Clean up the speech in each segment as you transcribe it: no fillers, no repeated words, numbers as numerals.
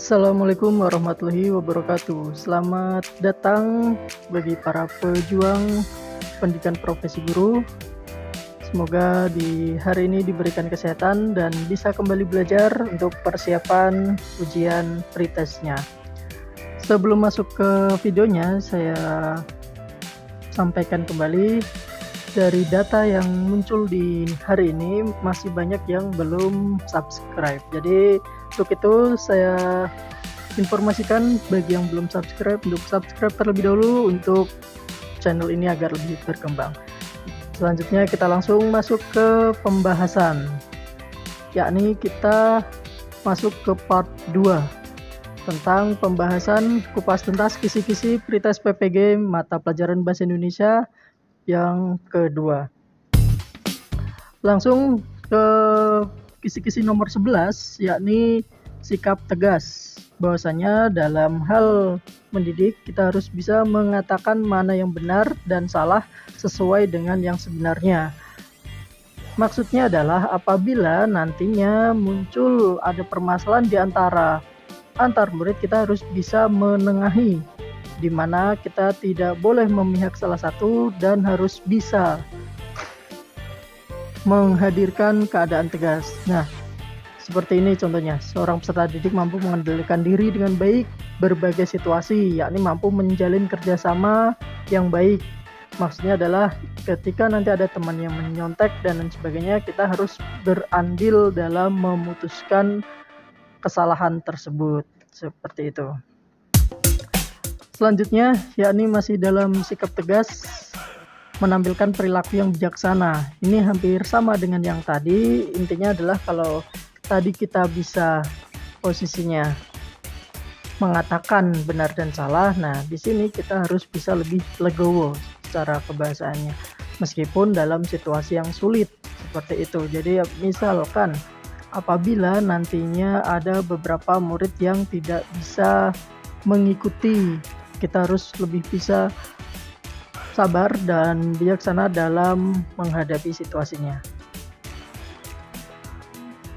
Assalamualaikum warahmatullahi wabarakatuh. Selamat datang bagi para pejuang pendidikan profesi guru. Semoga di hari ini diberikan kesehatan dan bisa kembali belajar untuk persiapan ujian pretestnya. Sebelum masuk ke videonya, saya sampaikan kembali dari data yang muncul di hari ini masih banyak yang belum subscribe. Jadi untuk itu saya informasikan bagi yang belum subscribe untuk subscribe terlebih dahulu untuk channel ini agar lebih berkembang. Selanjutnya kita langsung masuk ke pembahasan, yakni kita masuk ke part 2 tentang pembahasan kupas tuntas kisi-kisi pretest PPG mata pelajaran bahasa Indonesia yang kedua. Langsung ke kisi-kisi nomor 11, yakni sikap tegas. Bahwasanya dalam hal mendidik kita harus bisa mengatakan mana yang benar dan salah sesuai dengan yang sebenarnya. Maksudnya adalah apabila nantinya muncul ada permasalahan di antar murid, kita harus bisa menengahi, di mana kita tidak boleh memihak salah satu dan harus bisa menghadirkan keadaan tegas. Nah, seperti ini contohnya, seorang peserta didik mampu mengendalikan diri dengan baik berbagai situasi, yakni mampu menjalin kerjasama yang baik. Maksudnya adalah ketika nanti ada teman yang menyontek dan lain sebagainya, kita harus berandil dalam memutuskan kesalahan tersebut. Seperti itu. Selanjutnya, yakni masih dalam sikap tegas, menampilkan perilaku yang bijaksana. Ini hampir sama dengan yang tadi. Intinya adalah kalau tadi kita bisa posisinya mengatakan benar dan salah, nah di sini kita harus bisa lebih legowo secara kebahasaannya, meskipun dalam situasi yang sulit seperti itu. Jadi misalkan apabila nantinya ada beberapa murid yang tidak bisa mengikuti, kita harus lebih bisa sabar dan bijaksana dalam menghadapi situasinya.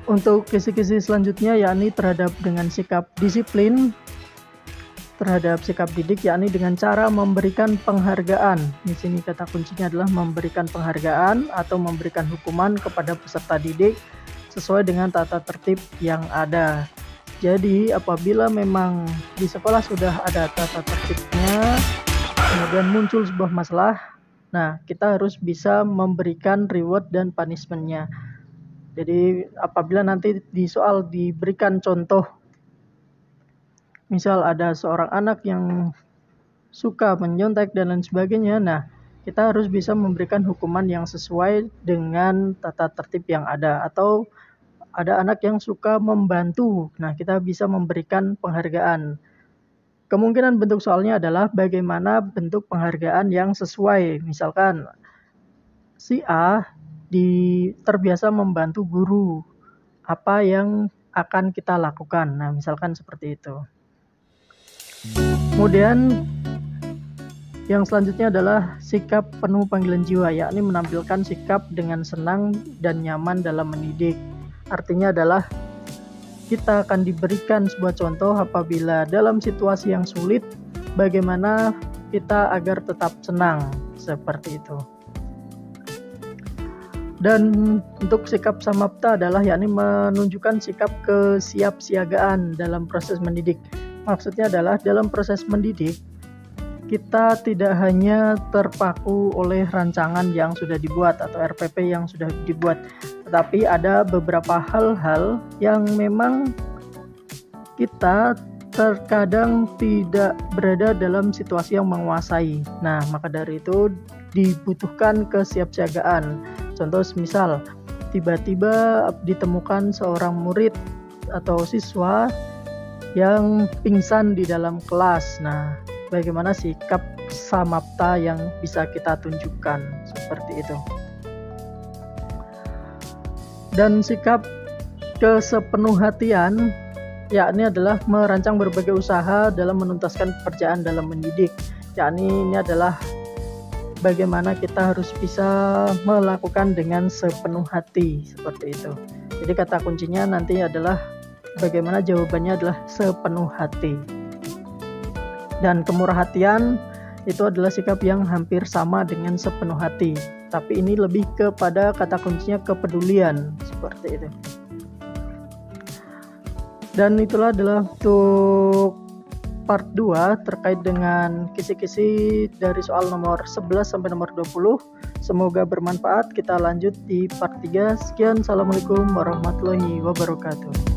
Untuk kisi-kisi selanjutnya, yakni terhadap dengan sikap disiplin terhadap sikap didik, yakni dengan cara memberikan penghargaan. Di sini kata kuncinya adalah memberikan penghargaan atau memberikan hukuman kepada peserta didik sesuai dengan tata tertib yang ada. Jadi apabila memang di sekolah sudah ada tata tertibnya, kemudian muncul sebuah masalah, nah kita harus bisa memberikan reward dan punishment-nya. Jadi apabila nanti di soal diberikan contoh, misal ada seorang anak yang suka menyontek dan lain sebagainya, nah kita harus bisa memberikan hukuman yang sesuai dengan tata tertib yang ada. Atau ada anak yang suka membantu, nah kita bisa memberikan penghargaan. Kemungkinan bentuk soalnya adalah bagaimana bentuk penghargaan yang sesuai. Misalkan si A terbiasa membantu guru, apa yang akan kita lakukan. Nah, misalkan seperti itu. Kemudian yang selanjutnya adalah sikap penuh panggilan jiwa, yakni menampilkan sikap dengan senang dan nyaman dalam mendidik. Artinya adalah kita akan diberikan sebuah contoh apabila dalam situasi yang sulit, bagaimana kita agar tetap senang, seperti itu. Dan untuk sikap samapta adalah yakni menunjukkan sikap kesiapsiagaan dalam proses mendidik. Maksudnya adalah dalam proses mendidik, kita tidak hanya terpaku oleh rancangan yang sudah dibuat atau RPP yang sudah dibuat, tetapi ada beberapa hal-hal yang memang kita terkadang tidak berada dalam situasi yang menguasai. Nah, maka dari itu dibutuhkan kesiapsiagaan. Contoh misal tiba-tiba ditemukan seorang murid atau siswa yang pingsan di dalam kelas. Nah, bagaimana sikap samapta yang bisa kita tunjukkan, seperti itu. Dan sikap kesepenuhhatian, yakni adalah merancang berbagai usaha dalam menuntaskan pekerjaan dalam mendidik, yakni ini adalah bagaimana kita harus bisa melakukan dengan sepenuh hati, seperti itu. Jadi kata kuncinya nanti adalah bagaimana jawabannya adalah sepenuh hati. Dan kemurah hatian itu adalah sikap yang hampir sama dengan sepenuh hati, tapi ini lebih kepada kata kuncinya kepedulian, seperti itu. Dan itulah adalah untuk part 2 terkait dengan kisi-kisi dari soal nomor 11 sampai nomor 20. Semoga bermanfaat. Kita lanjut di part 3. Sekian, assalamualaikum warahmatullahi wabarakatuh.